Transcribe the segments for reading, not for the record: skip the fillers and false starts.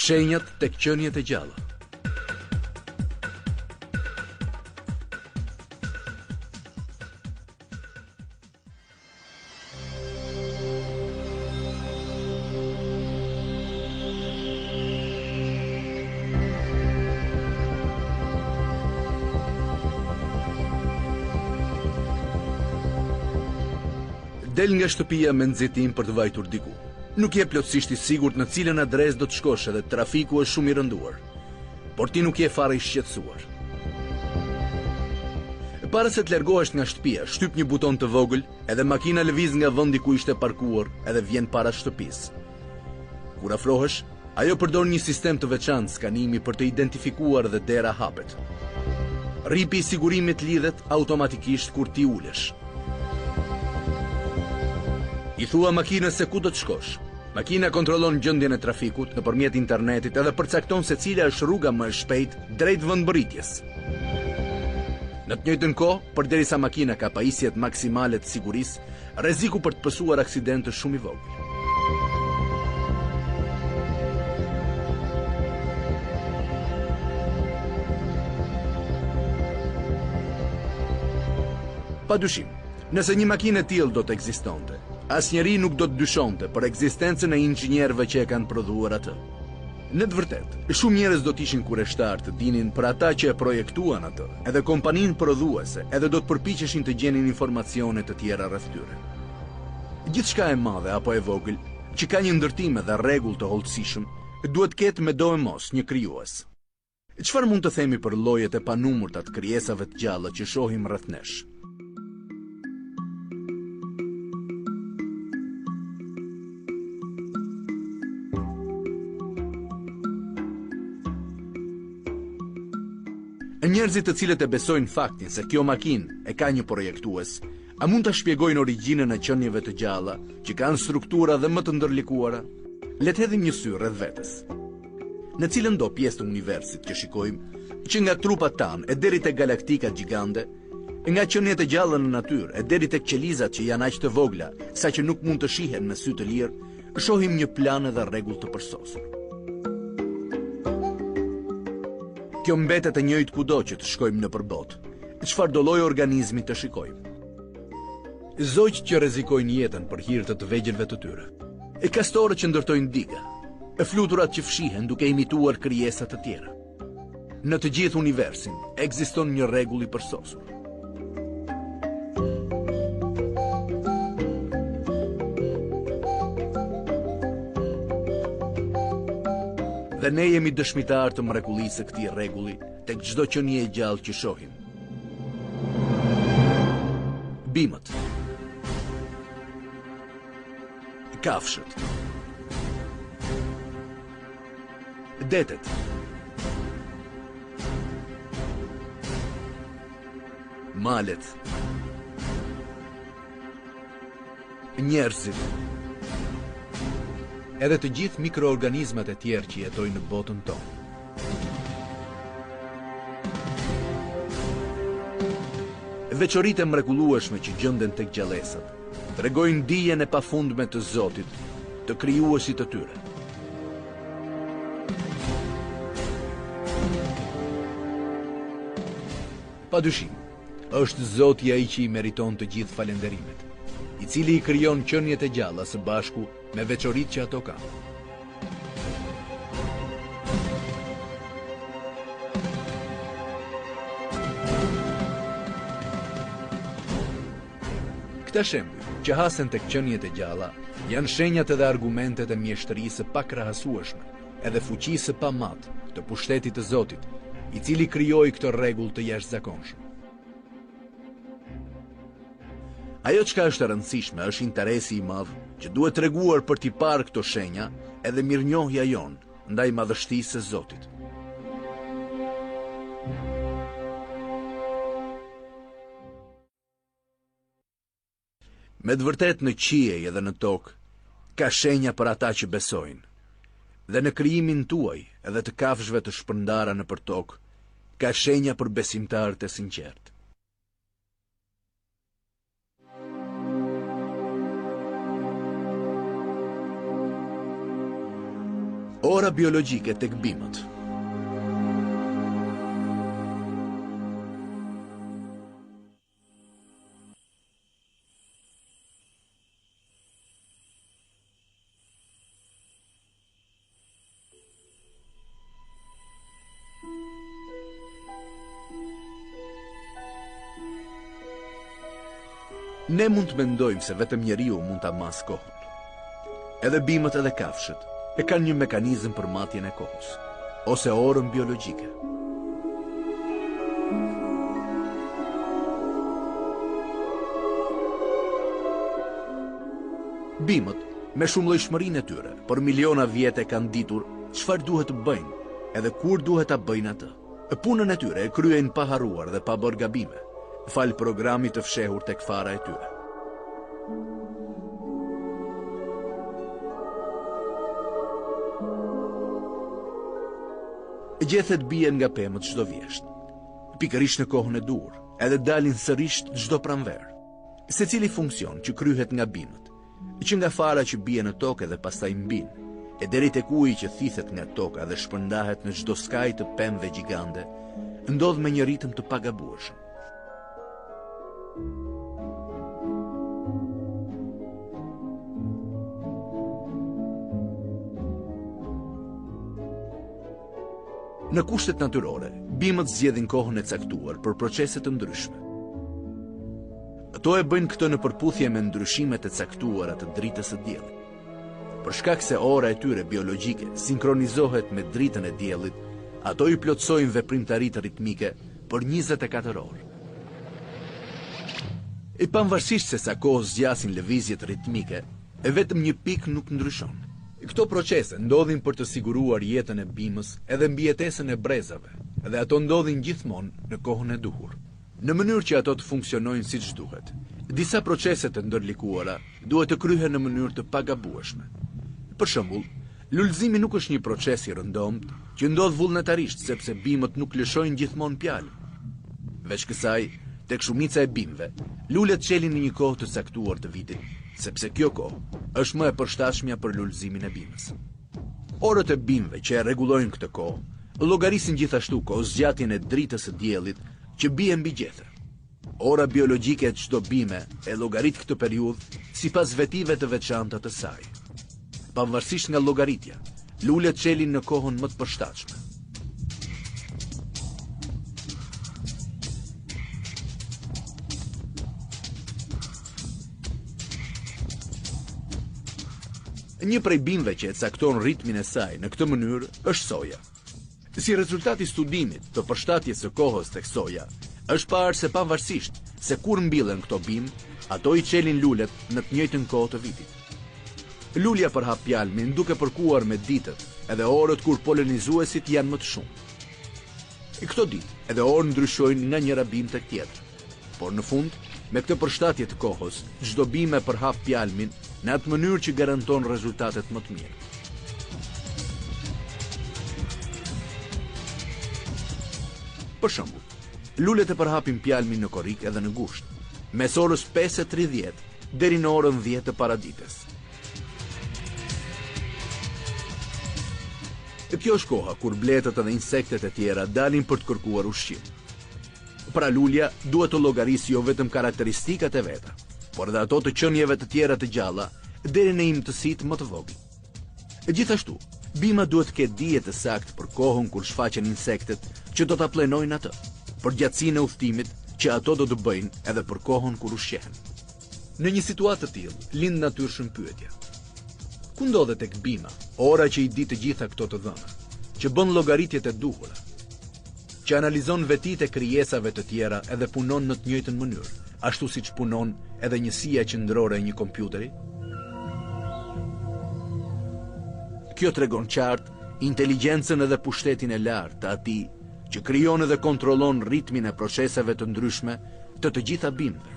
Shenjat tek qeniet e gjalla. Del nga shtëpia me nxitim për të vajtur diku. Nuk je plotësisht i sigurt në cilën adresë do të shkosh edhe trafiku është shumë i rënduar. Por ti nuk je fare i shqetësuar. Para se të largohesh nga shtëpia, shtyp një buton të vogël, edhe makina lëviz nga vendi ku ishte parkuar edhe vjen para shtëpisë. Kur afrohesh, ajo përdor një sistem të veçantë skanimi për të identifikuar dhe dera hapet. Rripi i sigurimit lidhet automatikisht kur ti ulesh. I thua makinës se ku do të shkosh. Makina kontrollon gjendjen e trafikut nëpërmjet internetit edhe përcakton se cila është rruga më e shpejtë drejt vendbërritjes. Në të njëjtën kohë, përderisa makina ka pajisjet maksimale të sigurisë, rreziku për të pësuar aksident është shumë i vogël. Padyshim, nëse një makinë e tillë do të ekzistonte, asnjëri nuk do të dyshonte për ekzistencën e inxhinierëve që e kanë prodhuar atë. Në të vërtetë, shumë njerëz do të ishin kurreshtar të dinin për ata që e projektuan atë, edhe kompaninë prodhuese, edhe do të përpiqeshin të gjenin informacione të tjera rreth tyre. Gjithçka e madhe apo e vogël, që ka një ndërtim dhe rregull të hollësishëm, duhet ketë me do e mos një krijues. Çfarë mund të themi për llojet e panumërta të krijesave të gjalla që shohim rreth nesh? Njerëzit të cilët e besojnë faktin se kjo makinë e ka një projektues, a mund ta shpjegojnë origjinën e qenieve të gjalla, që kanë struktura dhe më të ndërlikuara? Le të hedhim një sy rreth vetes. Në cilën do pjesë të universit që shikojmë, që nga trupat tanë e deri tek galaktikat gjigande, nga qeniet e gjalla në natyrë e deri tek qelizat që janë aq të vogla, saqë nuk mund të shihen me sy të lirë, shohim një plan dhe rregull të përsosur. Kjo mbetet e njëjtë kudo që të shkojmë në përbot. Çfarë do lloj organizmi të shikojmë? Zogjt që rrezikojnë jetën për hir të vegjëlve të tyre. E kastorët që ndërtojnë diga. E fluturat që fshihen duke imituar krijesa të tjera. Në të gjithë universin ekziston një rregull i përsosur. Dhe ne jemi dëshmitar të mrekullisë së këtij rregulli tek çdo qenie e gjallë që shohim. Bimët, kafshët, detet, malet, njerëzit, edhe të gjithë mikroorganizmat e tjerë që jetojnë në botën tonë. Veçoritë e mrekullueshme që gjenden tek gjallësat tregojnë dijen e pafundme të Zotit, të krijuesit të tyre. Padyshim, është Zoti ai që i meriton të gjithë falënderimet, i cili i krijon qeniet e gjalla së bashku me veçoritë që ato kanë. Këta shembuj që hasen tek qeniet e gjalla janë shenjat edhe argumentet e mjeshtërisë së pakrahasueshme, edhe fuqisë së pamatë të pushtetit të Zotit, i cili krijoi këtë rregull të jashtëzakonshëm. Ajo çka është e rëndësishme është interesi i madh që duhet treguar për t'i parë këto shenja edhe mirënjohja jonë ndaj madhështisë së Zotit. Me të vërtetë në qiej edhe në tokë ka shenja për ata që besojnë. Dhe në krijimin tuaj edhe të kafshëve të shpërndara nëpër tokë ka shenja për besimtarët e sinqertë. Ora biologjike tek bimët. Ne mund të mendojmë se vetëm njeriu mund ta mas kohën. Edhe bimët edhe kafshët e kanë një mekanizëm për matjen e kohës, ose orën biologjike. Bimët, me shumëllojshmërinë e tyre, për miliona vjete kanë ditur çfarë duhet të bëjnë, edhe kur duhet ta bëjnë atë. Punën e tyre e kryejnë pa harruar dhe pa bërë gabime, fal programit të fshehur tek fara e tyre. Gjethet bien nga pemët çdo vjesht, pikërisht në kohën e dur, edhe dalin sërish çdo pranverë. Secili funksion që kryhet nga bimët, që nga fara që bie në tokë dhe pastaj mbin, e deri tek uji që thithet nga toka dhe shpërndahet në çdo skaj të pemëve gjigande, ndodh me një ritëm të pagabueshëm. Në kushtet natyrore, bimët zgjedhin kohën e caktuar për procese të ndryshme. Ato e bëjnë këtë në përputhje me ndryshimet e caktuara të dritës së diellit. Për shkak se ora e tyre biologjike sinkronizohet me dritën e diellit, ato i plotësojnë veprimtaritë ritmike për 24 orë. E pavarësisht se sa kohë zgjasin lëvizjet ritmike, e vetëm një pikë nuk ndryshon. Këto procese ndodhin për të siguruar jetën e bimës edhe mbijetesën e brezave, dhe ato ndodhin gjithmonë në kohën e duhur, në mënyrë që ato të funksionojnë siç duhet. Disa procese të ndërlikuara duhet të kryhen në mënyrë të pagabueshme. Për shembull, lulëzimi nuk është një proces i rëndomt që ndodh vullnetarisht sepse bimët nuk lëshojnë gjithmonë pjalë. Veç kësaj, tek shumica e bimëve, lulet çelin në një kohë të caktuar të vitit, sepse kjo kohë është më e përshtatshmja për lulëzimin e bimës. Orët e bimëve që e rregullojnë këtë kohë llogarisin gjithashtu kohëzgjatjen e dritës së diellit që bie mbi gjether. Ora biologjike e çdo bime e llogarit këtë periudhë sipas vetive të veçanta të saj. Pavarësisht nga llogaritja, lulet çelin në kohën më të përshtatshme. Një prej bimëve që e cakton ritmin e saj në këtë mënyrë është soja. Si rezultat i studimit të përshtatjes së kohës tek soja, është parë se pavarësisht se kur mbillen këto bimë, ato i çelin lulet në të njëjtën kohë të vitit. Lulja përhap pjalmin duke përkuar me ditët edhe orët kur polenizuesit janë më të shumë. Këto ditë edhe orë ndryshojnë nga njëra bimë tek tjetra, por në fund, me këtë përshtatje të kohës, çdo bimë përhap pjalmin në atë mënyrë që garanton rezultatet më të mira. Për shembull, lulet e përhapin pjalmin në korrik edhe në gusht, mes orës 5:30 deri në orën 10 të paradites. Kjo është koha kur bletët edhe insektet e tjera dalin për të kërkuar ushqim. Pra lulja duhet të llogarisë jo vetëm karakteristikat e veta, por edhe ato të qenieve të tjera të gjalla deri në imtësitë më të vogla. Gjithashtu, bima duhet të ketë dije të saktë për kohën kur shfaqen insektet që do ta plenojnë atë, për gjatësinë e udhëtimit që ato do të bëjnë edhe për kohën kur ushqehen. Në një situatë të tillë, lind natyrshëm pyetja: ku ndodhet tek bima ora që i di të gjitha këto të dhëna, që bën llogaritjet e duhura, që analizon vetitë e krijesave të tjera edhe punon në të njëjtën mënyrë, ashtu siç punon edhe njësia qendrore e një kompjuteri? Kjo tregon qartë inteligjencën edhe pushtetin e lartë të atij që krijon edhe kontrollon ritmin e proceseve të ndryshme të të gjitha bimëve.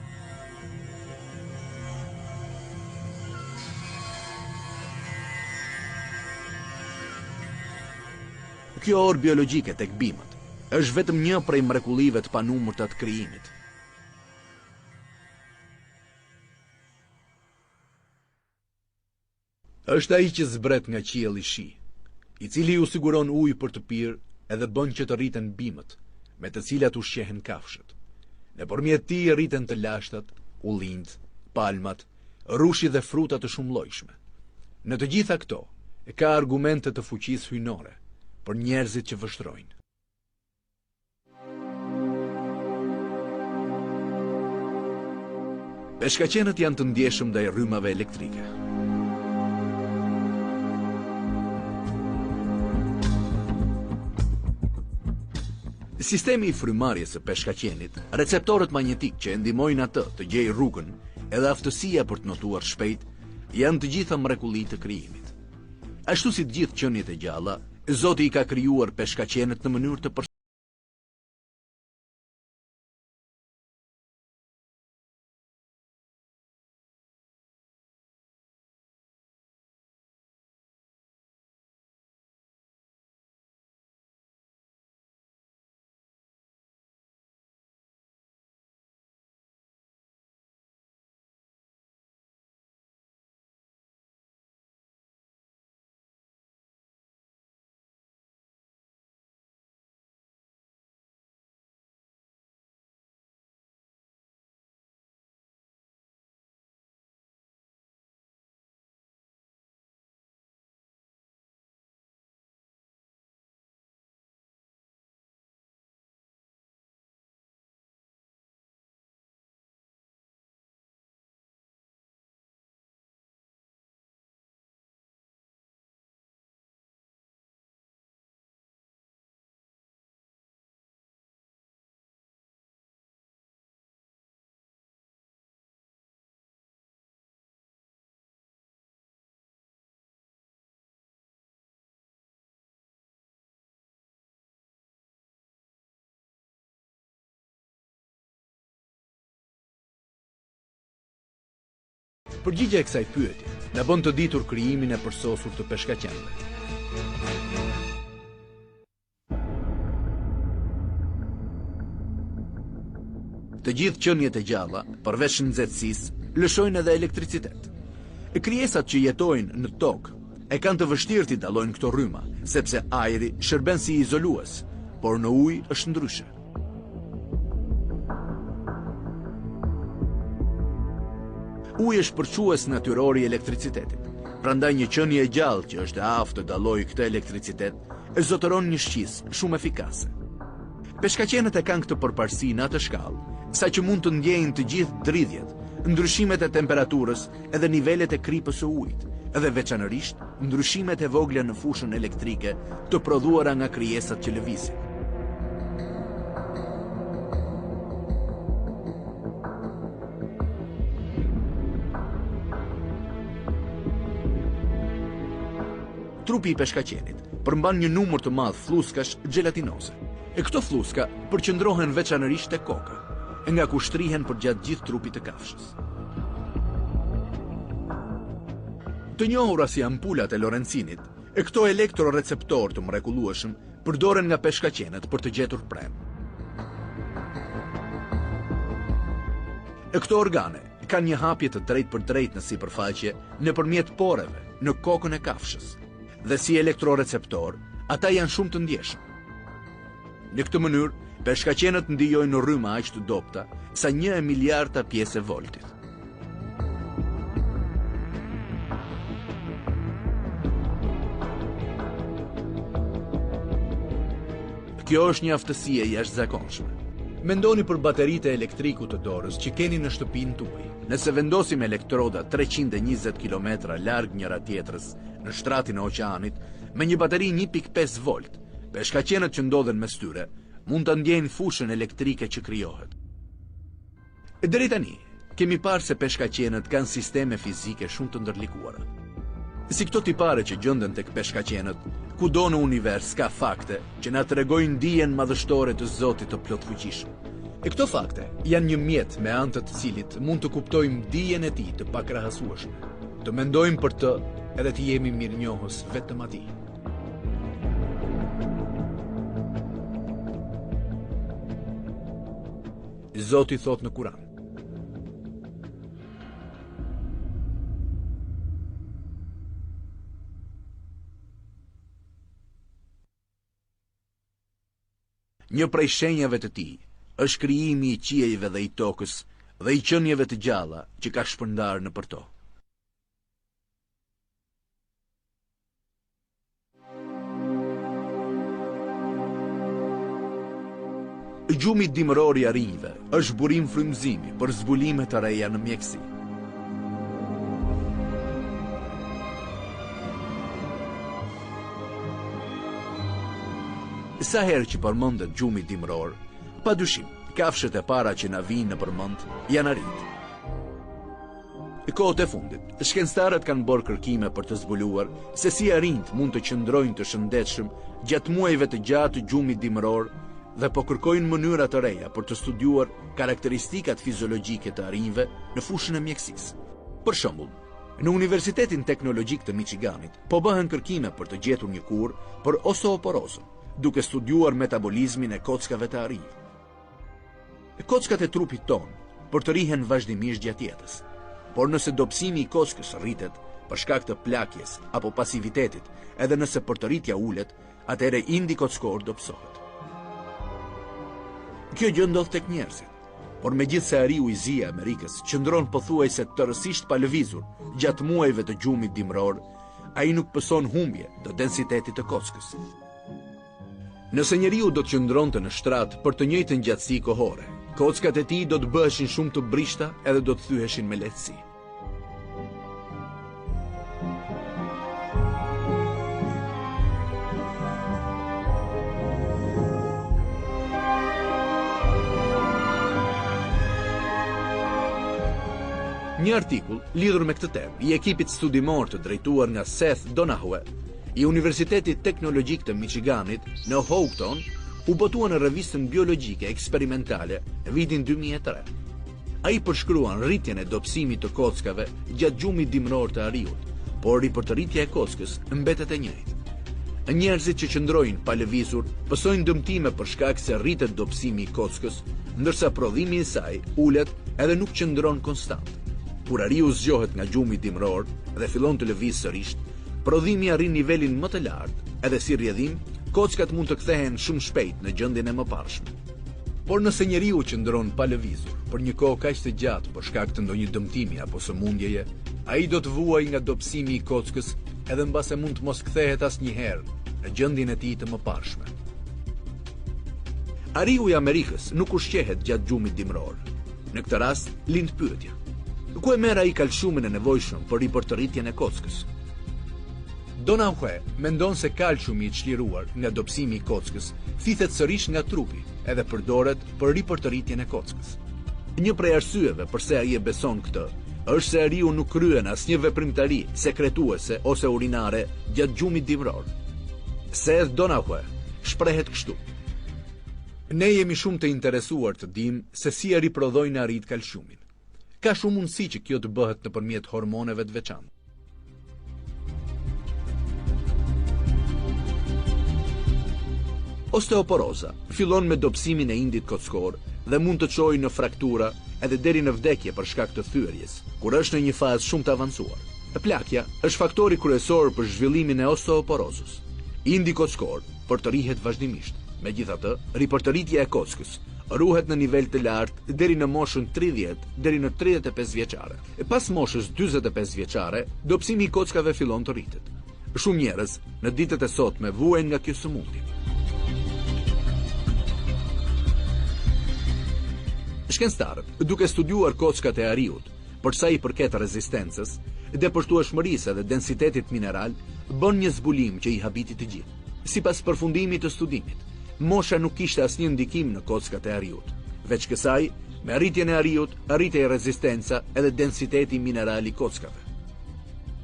Kjo orë biologjike tek bimët është vetëm një prej mrekullive të panumërta të krijimit. Është ai që zbret nga qielli shi, i cili ju siguron ujë për të pirë edhe bën që të rriten bimët, me të cilat ushqehen kafshët. Nëpërmjet tij rriten të lashtat, ullinjt, palmat, rushi dhe fruta të shumëllojshme. Në të gjitha këto, ka argumente të fuqisë hyjnore për njerëzit që vështrojnë. Peshkaqenët janë të ndjeshëm ndaj rrymave elektrike. Sistemi i frymarrjes së peshkaqenit, receptorët magnetik që e ndihmojnë atë të gjejë rrugën, edhe aftësia për të notuar shpejt, janë të gjitha mrekulli të krijimit. Ashtu si të gjithë qeniet e gjalla, Zoti i ka krijuar peshkaqenët në mënyrë të Përgjigja e kësaj pyetje na bën të ditur krijimin e përsosur të peshkaqenëve. Të gjithë qeniet e gjalla, përveç nxehtësisë, lëshojnë edhe elektricitet. Krijesat që jetojnë në tokë e kanë të vështirë të dallojnë këto rryma, sepse ajri shërben si izolues, por në ujë është ndryshe. Uji është përçues natyror i elektricitetit. Prandaj një qenie e gjallë që është e aftë të dallojë këtë elektricitet, e zotëron një shqisë shumë efikase. Peshkaqenët e kanë këtë përparësi në atë shkallë, saqë mund të ndjejnë të gjithë dridhjet, ndryshimet e temperaturës edhe nivelet e kripës së ujit, edhe veçanërisht ndryshimet e vogla në fushën elektrike të prodhuara nga krijesat që lëvizin. Trupi i peshkaqenit përmban një numër të madh fluskash gjelatinoze. E këto fluska përqendrohen veçanërisht te koka, nga ku shtrihen përgjatë gjithë trupit të kafshës. Të njohura si ampulat e Lorentzinit, e këto elektroreceptor të mrekullueshëm përdoren nga peshkaqenët për të gjetur premë. E këto organe kanë një hapje të drejtë për drejtë në sipërfaqe nëpërmjet poreve në kokën e kafshës. Dhe si elektroreceptor, ata janë shumë të ndjeshëm. Në këtë mënyrë, peshkaqenët ndijojnë në rryma aq të dobta sa 1 miliardta pjesë e voltit. Kjo është një aftësi e jashtëzakonshme. Mendoni për bateritë e elektrikut të dorës që keni në shtëpinë tuaj. Nëse vendosim elektroda 320 km larg njëra tjetrës në shtratin e oqeanit me një bateri 1.5 volt, peshkaqenët që ndodhen mes tyre mund të ndjejnë fushën elektrike që krijohet. Deri tani, kemi parë se peshkaqenët kanë sisteme fizike shumë të ndërlikuara. Si këto tipare që gjenden tek peshkaqenët, kudo në univers ka fakte që na tregojnë dijen madhështore të Zotit të plotfuqishëm. E këto fakte janë një mjet me anë të cilit mund të kuptojmë dijen e tij të pakrahasueshme, të mendojmë për të edhe të jemi mirënjohës vetëm atij. Zoti thot në Kur'an: Një prej shenjave të tij është krijimi i qiejve dhe i tokës dhe i qenieve të gjalla që ka shpërndar nëpër to. Gjumi dimëror i arinjve është burim frymëzimi për zbulime të reja në mjeksi. Sa herë që përmendet gjumi dimëror, padyshim, kafshët e para që na vinë në përmend janë arit. Kohët e fundit, shkencëtarët kanë bërë kërkime për të zbuluar se si arinjt mund të qëndrojnë të shëndetshëm gjatë muajve të gjatë të gjumit dimëror dhe po kërkojnë mënyra të reja për të studiuar karakteristikat fiziologjike të arinjve në fushën e mjekësisë. Për shembull, në Universitetin Teknologjik të Michiganit po bëhen kërkime për të gjetur një kurë për osteoporozën, duke studiuar metabolizmin e kockave të arinjve. Kockat e trupit ton përtërihen vazhdimisht gjatë jetës, por nëse dobësimi i kockës rritet për shkak të plakjes apo pasivitetit, edhe nëse përtëritja ulet, atëherë indi kockor dobësohet. Kjo gjë ndodh tek njerëzit, por megjithse ariu i zi i Amerikës qëndron pothuajse tërësisht pa lëvizur gjatë muajve të gjumit dimror, ai nuk pëson humbje të densitetit të kockës. Nëse njeriu do të qëndronte në shtrat për të njëjtën gjatësi kohore, kockat e tij do të bëheshin shumë të brishta edhe do të thyheshin me lehtësi. Një artikull lidhur me këtë temë i ekipit studimor të drejtuar nga Seth Donahue i Universitetit Teknologjik të Michiganit në Houghton u botua në revistën biologjike eksperimentale në vitin 2003. Ai përshkruan rritjen e dobësimit të kockave gjatë gjumit dimror të ariut, por ripërtëritja e kockës mbetet e njëjtë. Njerëzit që qëndrojnë pa lëvizur pësojnë dëmtime për shkak se rritet dobësimi i kockës, ndërsa prodhimi i saj ulet edhe nuk qëndron konstant. Kur ariu zgjohet nga gjumi dimror dhe fillon të lëvizë sërish, prodhimi arrin nivelin më të lartë, edhe si rrjedhim, kockat mund të kthehen shumë shpejt në gjendjen e mëparshme. Por nëse njeriu qëndron pa lëvizur për një kohë kaq të gjatë për shkak të ndonjë dëmtimi apo sëmundjeje, ai do të vuajë nga dobësimi i kockës, edhe mbase mund të mos kthehet asnjëherë në gjendjen e tij të mëparshme. Ariu i Amerikës nuk ushqehet gjatë gjumit dimror. Në këtë rast, lind pyetja: ku e merr ai kalciumin e nevojshëm për ripërtëritjen e kockës? Donahue mendon se kalciumi i çliruar nga dobësimi i kockës thithet sërish nga trupi edhe përdoret për ripërtëritjen e kockës. Një prej arsyeve pse ai e beson këtë është se ariu nuk kryen asnjë veprimtari sekretuese ose urinare gjatë gjumit dimror. Seth Donahue shprehet kështu: ne jemi shumë të interesuar të dimë se si e riprodhojnë arit kalciumin. Ka shumë mundësi që kjo të bëhet nëpërmjet hormoneve të veçantë. Osteoporoza fillon me dobësimin e indit kockor dhe mund të çojë në fraktura edhe deri në vdekje për shkak të thyerjes, kur është në një fazë shumë të avancuar. Plakja është faktori kryesor për zhvillimin e osteoporozës. Indi kockor përtërihet vazhdimisht. Megjithatë, ripërtëritja e kockës ruhet në nivel të lartë deri në moshën 30 deri në 35 vjeçare. Pas moshës 45 vjeçare, dobësimi i kockave fillon të rritet. Shumë njerëz në ditët e sotme vuajnë nga kjo sëmundje. Shkencëtarët, duke studiuar kockat e ariut, për sa i përket rezistencës, depërtueshmërisë dhe densitetit mineral, bën një zbulim që i habiti të gjithë. Sipas përfundimit të studimit, mosha nuk kishte asnjë ndikim në kockat e ariut. Veç kësaj, me arritjen e ariut, arritej rezistenca edhe densiteti mineral i kockave.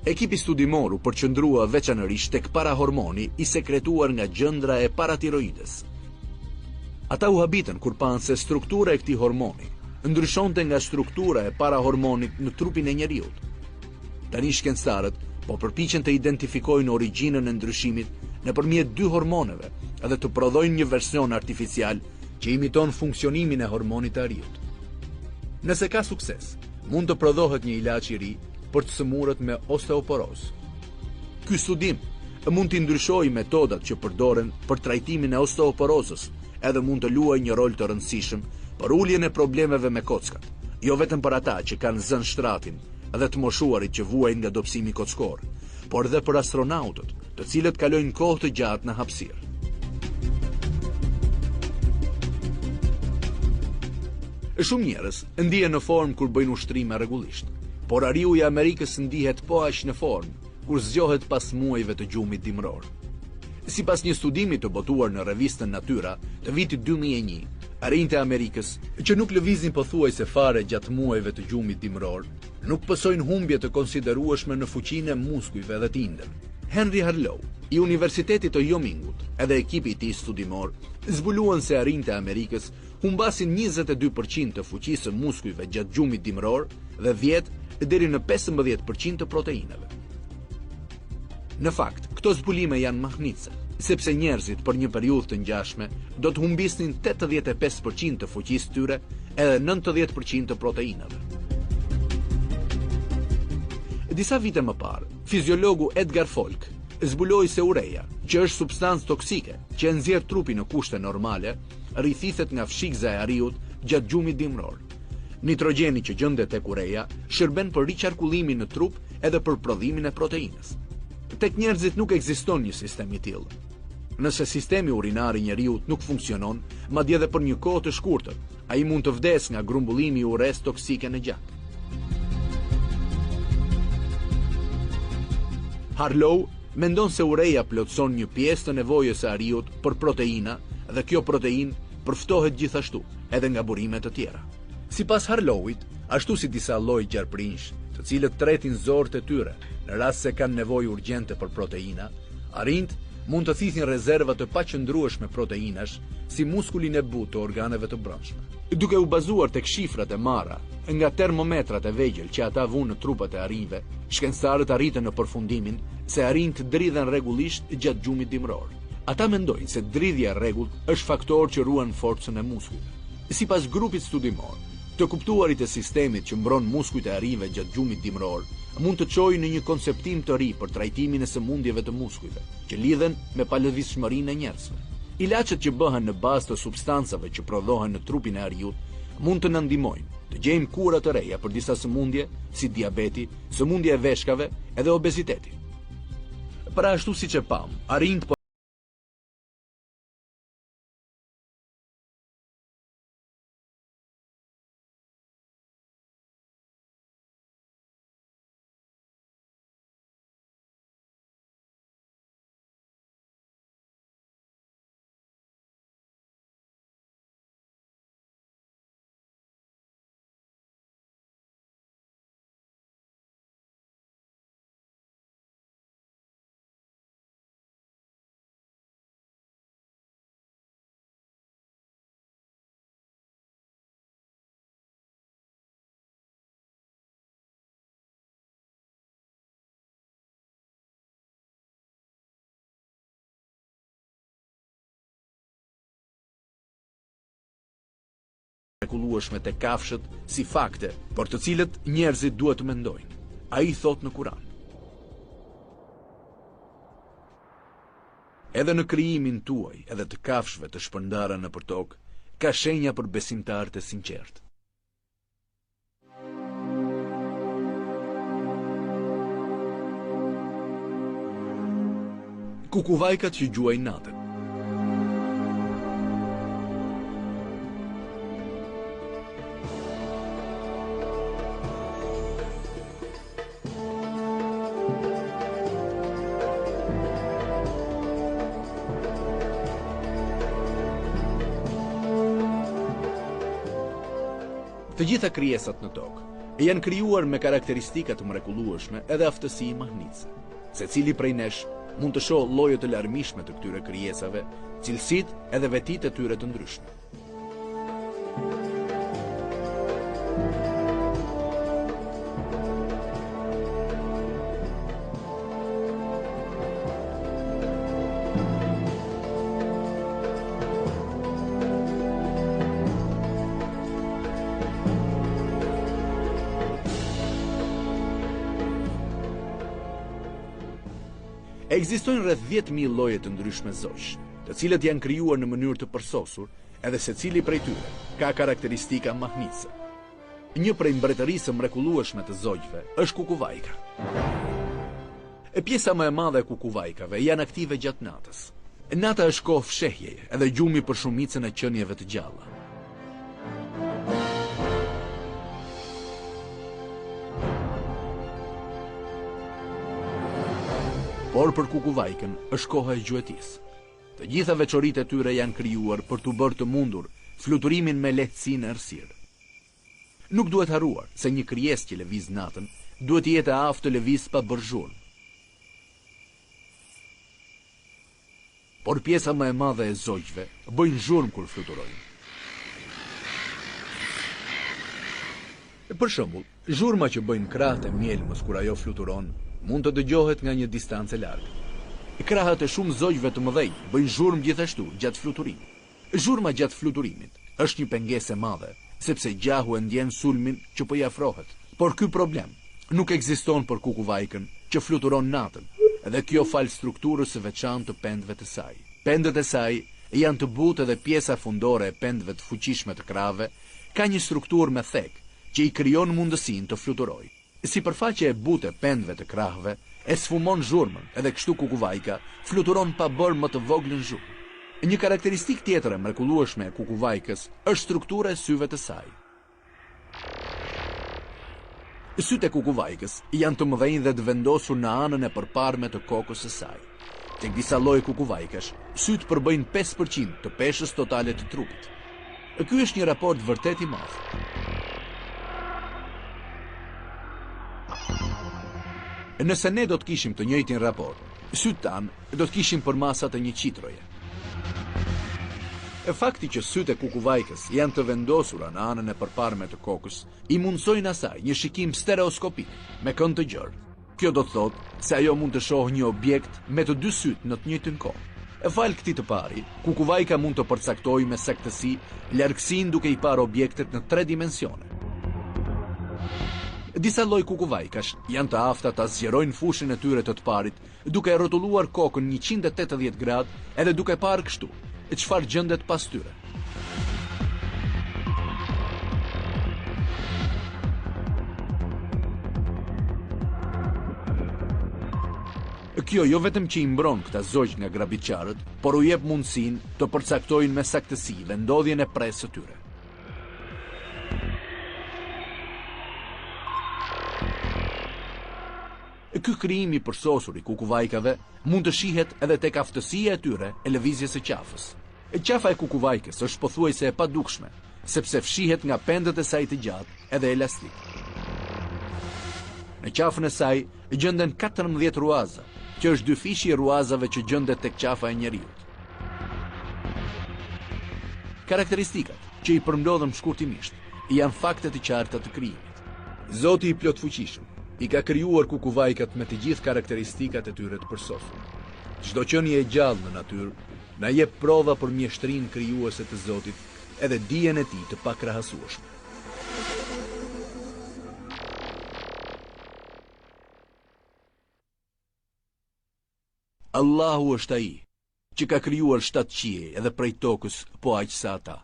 Ekipi studimor u përqendrua veçanërisht tek parahormoni i sekretuar nga gjëndra e paratiroides. Ata u habitën kur panë se struktura e këtij hormoni ndryshonte nga struktura e parahormonit në trupin e njeriut. Tani shkencëtarët po përpiqen të identifikojnë origjinën e ndryshimit nëpërmjet dy hormoneve edhe të prodhojnë një version artificial që imiton funksionimin e hormonit të ariut. Nëse ka sukses, mund të prodhohet një ilaç i ri për të sëmurët me osteoporozë. Ky studim mund të ndryshojë metodat që përdoren për trajtimin e osteoporozës edhe mund të luajë një rol të rëndësishëm për uljen e problemeve me kockat, jo vetëm për ata që kanë zënë shtratin dhe të moshuarit që vuajnë nga dobësimi kockor, por dhe për astronautët, të cilët kalojnë kohë të gjatë në hapësirë. Shumë njerëz ndihen në formë kur bëjnë ushtrime rregullisht, por ariu i Amerikës ndihet po aq në formë kur zgjohet pas muajve të gjumit dimror. Sipas një studimi të botuar në revistën Natyra të vitit 2001, arinjtë e Amerikës, që nuk lëvizin pothuajse fare gjatë muajve të gjumit dimror, nuk pësojnë humbje të konsiderueshme në fuqinë e muskujve dhe të indën. Henry Harlow, i Universitetit të Yomingut, edhe ekipi i tij studimor, zbuluan se arinjtë e Amerikës humbasin 22% të fuqisë së muskujve gjatë gjumit dimror dhe 10 deri në 15% të proteinave. Në fakt, këto zbulime janë mahnitse, sepse njerëzit për një periudhë të ngjashme do të humbisnin 85% të fuqisë tyre edhe 90% të proteinave. Disa vite më parë, fiziologu Edgar Folk zbuloi se ureja, që është substancë toksike që e nxjerr trupin në kushte normale, rrithithet nga fshikza e ariut gjatë gjumit dimror. Nitrogjeni që gjendet tek ureja shërben për riqarkullimin në trup edhe për prodhimin e proteinës. Tek njerëzit nuk ekziston një sistem i tillë. Nëse sistemi urinar i njeriut nuk funksionon, madje edhe për një kohë të shkurtër, ai mund të vdesë nga grumbullimi i urres toksike në gjak. Harlow mendon se ureja plotëson një pjesë të nevojës së ariut për proteina dhe kjo protein përftohet gjithashtu edhe nga burime të tjera. Sipas Harlowit, ashtu si disa lloje gjarprinj, të cilët tretin zorët e tyre në rast se kanë nevojë urgjente për proteina, arinjt mund të thithin rezerva të paqëndrueshme proteinash si muskulin e butë të organeve të brendshme. Duke u bazuar tek shifrat e marra nga termometrat e vegjël që ata vunë në trupat e arinjve, shkencëtarët arritën në përfundimin se arinjt dridhen rregullisht gjatë gjumit dimror. Ata mendojnë se dridhja e rregullt është faktor që ruan forcën e muskujve. Sipas grupit studimor, të kuptuarit e sistemit që mbron muskujt e arinjve gjatë gjumit dimror mund të çojë në një konceptim të ri për trajtimin e sëmundjeve të muskujve, që lidhen me palëvizshmërinë e njerëzve. Ilaçet që bëhen në bazë të substancave që prodhohen në trupin e ariut mund të na ndihmojnë të gjejmë kura të reja për disa sëmundje si diabeti, sëmundja e veshkave edhe obeziteti. Pra ashtu siç e pam, arinjt mrekullueshme te kafshët si fakte, por të cilët njerëzit duhet të mendojnë. Ai thot në Kur'an. Edhe në krijimin tuaj, edhe të kafshëve të shpërndara nëpër tokë, ka shenja për besimtarët e sinqertë. Kukuvajkat që gjuajnë natën. Të gjitha krijesat në tokë janë krijuar me karakteristika të mrekullueshme edhe aftësi mahnitse. Secili prej nesh mund të shohë lloje të larmishme të këtyre krijesave, cilësitë edhe vetitë e tyre të ndryshme. Ekzistojnë rreth 10.000 lloje të ndryshme zogj. të cilët janë krijuar në mënyrë të përsosur, edhe secili prej tyre ka karakteristika mahnitëse. Një prej mbretërisë mrekullueshme të zogjve është kukuvajka. Pjesa më e madhe e kukuvajkave janë aktive gjatë natës. Nata është kohë fshehjeje edhe gjumi për shumicën e qenieve të gjalla. Por për kukuvajkën është koha e gjuetisë. Të gjitha veçoritë e tyre janë krijuar për t'u bërë të mundur fluturimin me lehtësi në errësirë. Nuk duhet harruar se një krijesë që lëviz natën duhet të jetë aftë të lëviz pa bërë zhurmë. Por pjesa më e madhe e zogjve bëjnë zhurmë kur fluturojnë. Për shembull, zhurma që bëjnë krahët e mjelmës kur ajo fluturon mund të dëgjohet nga një distancë e largë. Krahët e shumë zogjve të mëdhenj bëjnë zhurmë gjithashtu gjatë fluturimit. Zhurma gjatë fluturimit është një pengesë e madhe, sepse gjahu e ndjen sulmin që po i afrohet. Por ky problem nuk ekziston për kukuvajkën që fluturon natën, dhe kjo fal strukturës së veçantë të pendëve të saj. Pendët e saj janë të butë dhe pjesa fundore e pendëve të fuqishme të krahëve ka një strukturë me thek që i krijon mundësinë të fluturojë. Sipërfaqja e butë e pendëve të krahëve e sfumon zhurmën, edhe kështu kukuvajka fluturon pa bërë më të voglën zhurmë. Një karakteristikë tjetër e mrekullueshme e kukuvajkës është struktura e syve të saj. Sytë e kukuvajkës janë të mëdhenj dhe të vendosur në anën e përparme të kokës së saj. Tek disa lloje kukuvajkash, sytë përbëjnë 5% të peshës totale të trupit. Ky është një raport vërtet i madh. Nëse ne do të kishim të njëjtin raport, sytë tanë do të kishim përmasat e një qitroje. Fakti që sytë e kukuvajkës janë të vendosura në anën e përparme të kokës i mundsojnë asaj një shikim stereoskopik me kënd të gjerë. Kjo do të thotë se ajo mund të shohë një objekt me të dy sytë në të njëjtën kohë. Fal këtij të pari, kukuvajka mund të përcaktojë me saktësi largësinë duke i parë objektet në 3 dimensione. Disa lloj kukuvajkash janë të afta ta zgjerojnë fushën e tyre të parit duke rrotulluar kokën 180 gradë edhe duke parë kështu çfarë gjendet pas tyre. Kjo jo vetëm që i mbron këta zogj nga grabitçarët, por u jep mundësinë të përcaktojnë me saktësi vendodhjen e presë së tyre. Ky krijim i përsosur i kukuvajkave mund të shihet edhe tek aftësia e tyre e lëvizjes së qafës. Qafa e kukuvajkës është pothuajse e padukshme, sepse fshihet nga pendët e saj të gjatë edhe elastik. Në qafën e saj gjenden 14 ruaza, që është 2 fishi e ruazave që gjendet tek qafa e njeriut. Karakteristikat që i përmbledhem shkurtimisht janë fakte të qarta të krijimit. Zoti i plotfuqishëm i ka krijuar kukuvajkat me të gjithë karakteristikat e tyre të përsosura. Çdo qenie e gjallë në natyrë na jep prova për mjeshtrinë krijuese të Zotit edhe dijen e tij të pakrahasueshme. Allahu është ai që ka krijuar 7 qiej edhe prej tokës po aq sa ata.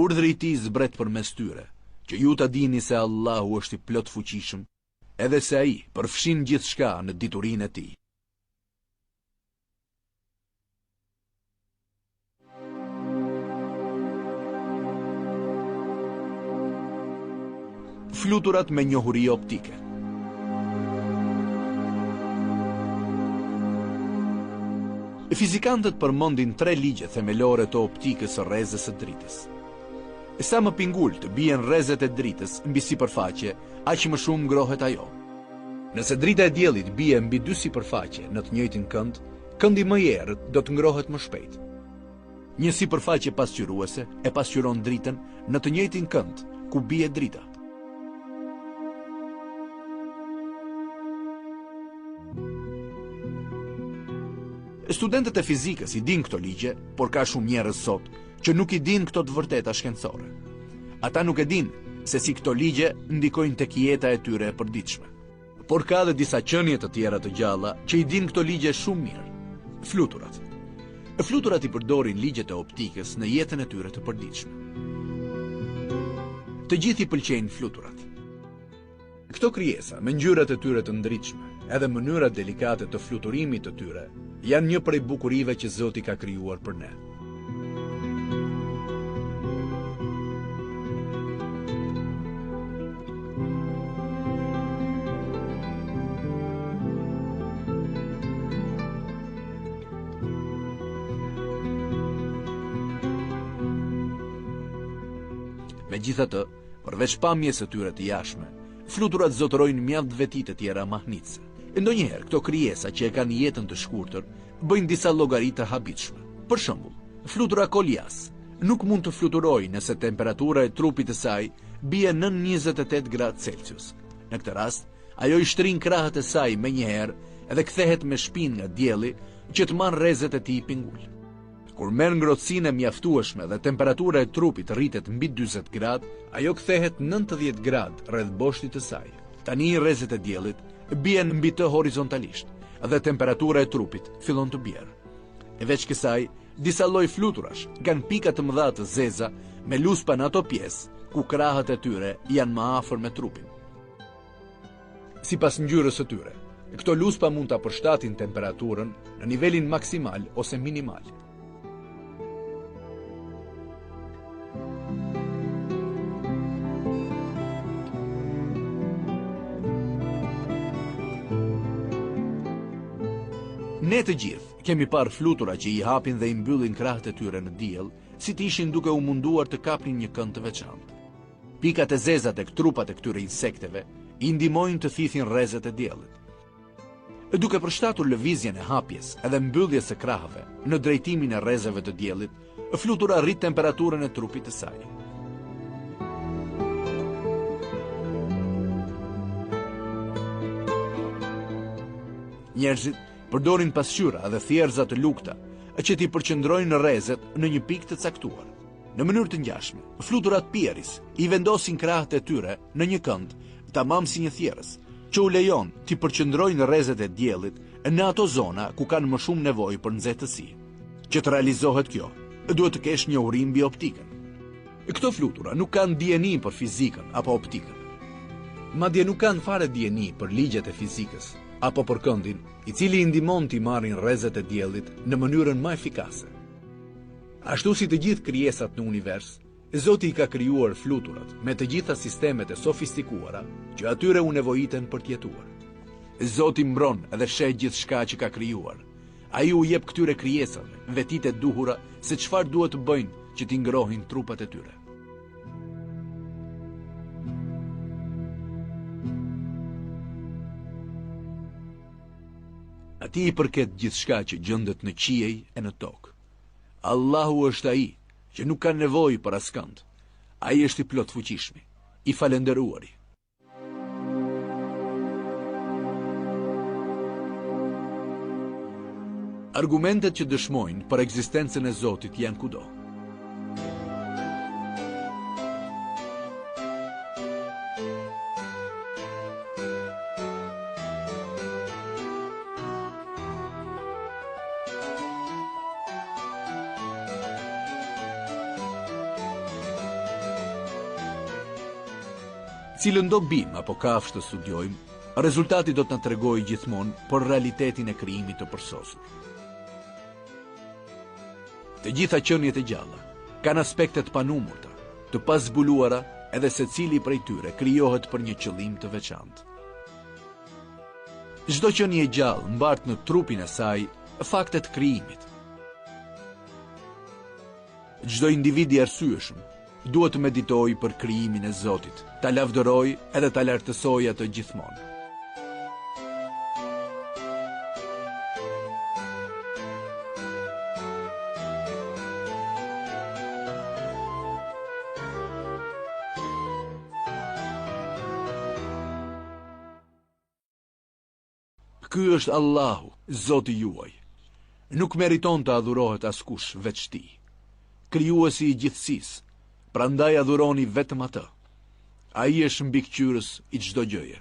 Urdhri i tij zbret përmes tyre, që ju ta dini se Allahu është i plot fuqishëm, edhe se ai përfshin gjithçka në diturinë e tij. Fluturat me njohuri optike. Fizikantët përmendin 3 ligje themelore të optikës së rrezës së dritës. Sa më pingult bien rrezet e dritës mbi sipërfaqe, aq më shumë ngrohet ajo. Nëse drita e diellit bie mbi 2 sipërfaqe në të njëjtin kënd, këndi më i errët do të ngrohet më shpejt. Një sipërfaqe pasqyruese e pasqyron dritën në të njëjtin kënd ku bie drita. Studentët e fizikës i din këto ligje, por ka shumë njerëz sot që nuk i din këto të vërteta shkencore. Ata nuk e din se si këto ligje ndikojnë tek jeta e tyre e përditshme. Por ka dhe disa qenie të tjera të gjalla që i din këto ligje shumë mirë. Fluturat. Fluturat I përdorin ligjet e optikës në jetën e tyre të përditshme. Të gjithë I pëlqejnë fluturat. Këto krijesa me ngjyrat e tyre të ndritshme, edhe mënyrat delikate të fluturimit të tyre, janë një prej bukurive që Zoti ka krijuar për ne. Megjithatë, përveç pamjes së tyre të jashtme, fluturat zotërojnë mjaft veti të tjera mahnitse. Ndonjëherë këto krijesa që e kanë jetën të shkurtër bëjnë disa llogari të habitshme. Për shembull, flutura Kolias nuk mund të fluturojë nëse temperatura e trupit të saj bie nën 28 gradë Celsius. Në këtë rast, ajo I shtrin krahët e saj menjëherë edhe kthehet me shpinë nga dielli që të marrë rrezet e tij pingull. Kur merr ngrohtësinë e mjaftueshme dhe temperatura e trupit rritet mbi 40 gradë, ajo kthehet 90 gradë rreth boshtit të saj. Tani rrezet e diellit bien mbi të horizontalisht dhe temperatura e trupit fillon të bjerë. E veç kësaj, disa lloj fluturash kanë pika të mëdha të zeza me luspa në ato pjesë ku krahët e tyre janë më afër me trupin. Sipas ngjyrës së tyre, këto luspa mund ta përshtatin temperaturën në nivelin maksimal ose minimal. Ne të gjithë kemi parë flutura që I hapin dhe I mbyllin krahët e tyre në diell, si të ishin duke u munduar të kapnin një kënd të veçantë. Pikat e zeza tek trupat e këtyre insekteve I ndihmojnë të thithin rrezet e diellit. Duke përshtatur lëvizjen e hapjes edhe mbylljes së krahëve në drejtimin e rrezeve të diellit, flutura rrit temperaturën e trupit të saj. Njerëzit përdorin pasqyra dhe thjerrza të lukta që t'i përqendrojnë rrezet në një pikë të caktuar. Në mënyrë të ngjashme, fluturat pieris I vendosin krahët e tyre në një kënd, tamam si një thjerrës, që u lejon t'i përqendrojnë rrezet e diellit në ato zona ku kanë më shumë nevojë për nxehtësi. Që të realizohet kjo, duhet të kesh një urim mbi optikën. Këto flutura nuk kanë dieni për fizikën apo optikën. Madje nuk kanë fare dieni për ligjet e fizikës apo për këndin, I cili I ndihmon t'i marrin rrezet e diellit në mënyrën më efikase. Ashtu si të gjithë krijesat në univers, Zoti I ka krijuar fluturat me të gjitha sistemet e sofistikuara që atyre u nevojiten për të jetuar. Zoti mbron edhe sheh gjithçka që ka krijuar. Ai u jep këtyre krijesave vetitë e duhura se çfarë duhet të bëjnë që t'i ngrohin trupat e tyre. Ati I përket gjithçka që gjendet në qiej e në tokë. Allahu është ai që nuk ka nevojë për askënd. Ai është I plot fuqishmi, I falendëruari. Argumentet që dëshmojnë për ekzistencën e Zotit janë kudo. Cilën do bim apo kafshë të studiojmë, rezultati do të na tregojë gjithmonë për realitetin e krijimit të përsosur. Të gjitha qeniet e gjalla kanë aspekte të panumurta, të pazbuluara, edhe secili prej tyre krijohet për një qëllim të veçantë. Çdo qenie e gjallë mbart në trupin e saj fakte të krijimit. Çdo individ I arsyeshëm duhet të meditojë për krijimin e Zotit, ta lavdërojë edhe ta lartësojë atë gjithmonë. Ky është Allahu, Zoti juaj. Nuk meriton të adhurohet askush veç Tij, krijuesi I gjithësisë. Prandaj adhuroni vetëm atë. Ai është mbikëqyrës I çdo gjëje.